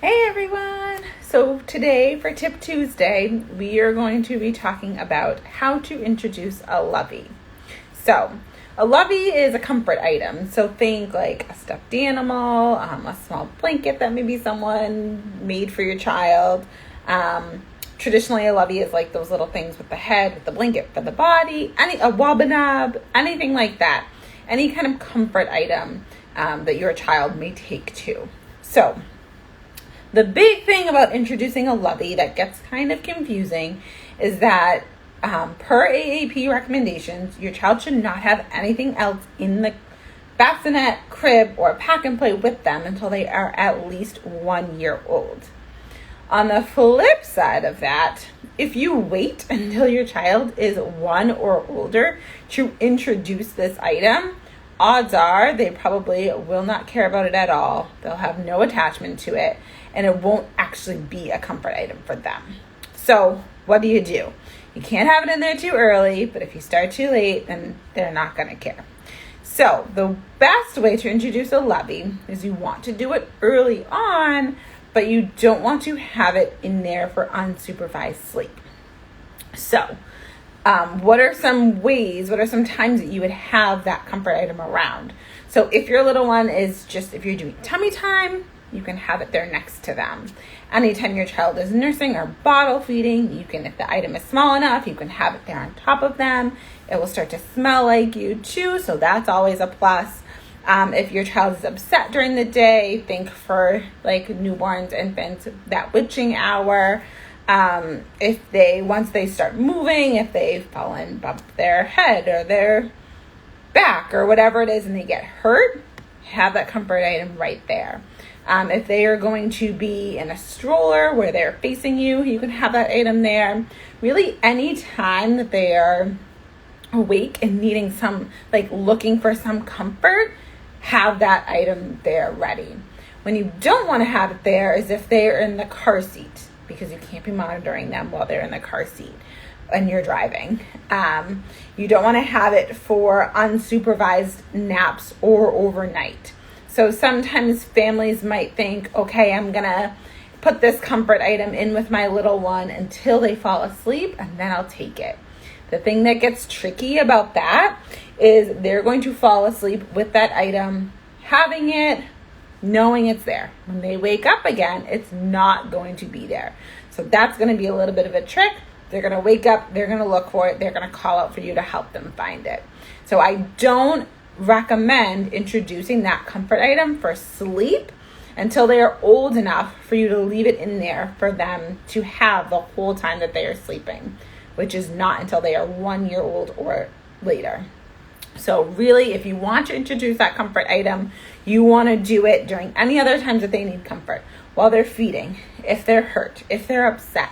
Hey everyone! So today for Tip Tuesday, we are going to be talking about how to introduce a Lovey. So a Lovey is a comfort item. So think like a stuffed animal, a small blanket that maybe someone made for your child. Traditionally, a Lovey is like those little things with the head, with the blanket for the body, a wabbanab, anything like that. Any kind of comfort item that your child may take to. So the big thing about introducing a Lovey that gets kind of confusing is that per AAP recommendations, your child should not have anything else in the bassinet, crib, or pack and play with them until they are at least 1 year old. On the flip side of that, if you wait until your child is 1 or older to introduce this item, odds are they probably will not care about it at all. They'll have no attachment to it, and it won't actually be a comfort item for them. So what do? You can't have it in there too early, but if you start too late, then they're not going to care. So the best way to introduce a Lovey is you want to do it early on, but you don't want to have it in there for unsupervised sleep. So what are some times that you would have that comfort item around? So if your little one is if you're doing tummy time, you can have it there next to them. Anytime your child is nursing or bottle feeding, if the item is small enough, you can have it there on top of them. It will start to smell like you too, so that's always a plus. If your child is upset during the day, think for like newborns, infants, that witching hour. Once they start moving, if they fall and bump their head or their back or whatever it is and they get hurt, have that comfort item right there. If they are going to be in a stroller where they're facing you, you can have that item there. Really, any time that they are awake and needing looking for some comfort, have that item there ready. When you don't want to have it there is if they are in the car seat, because you can't be monitoring them while they're in the car seat and you're driving. You don't want to have it for unsupervised naps or overnight. So sometimes families might think, okay, I'm going to put this comfort item in with my little one until they fall asleep, and then I'll take it. The thing that gets tricky about that is they're going to fall asleep with that item, having it, knowing it's there. When they wake up again, it's not going to be there. So that's going to be a little bit of a trick. They're going to wake up, they're going to look for it, they're going to call out for you to help them find it. So I don't recommend introducing that comfort item for sleep until they are old enough for you to leave it in there for them to have the whole time that they are sleeping, which is not until they are 1 year old or later. So really, if you want to introduce that comfort item, you want to do it during any other times that they need comfort, while they're feeding, if they're hurt, if they're upset,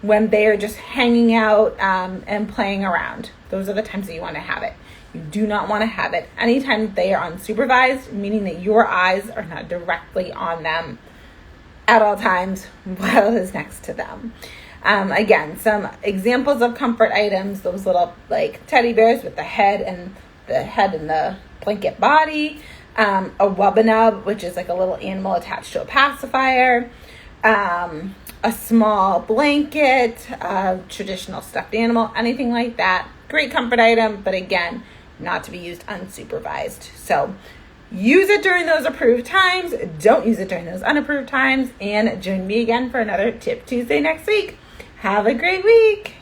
when they are just hanging out and playing around. Those are the times that you want to have it. You do not want to have it anytime that they are unsupervised, meaning that your eyes are not directly on them at all times while it's next to them. Again, some examples of comfort items, those little teddy bears with the head and the blanket body, a wabbanab, which is like a little animal attached to a pacifier, a small blanket, a traditional stuffed animal, anything like that. Great comfort item, but again, not to be used unsupervised. So use it during those approved times. Don't use it during those unapproved times. And join me again for another Tip Tuesday next week. Have a great week.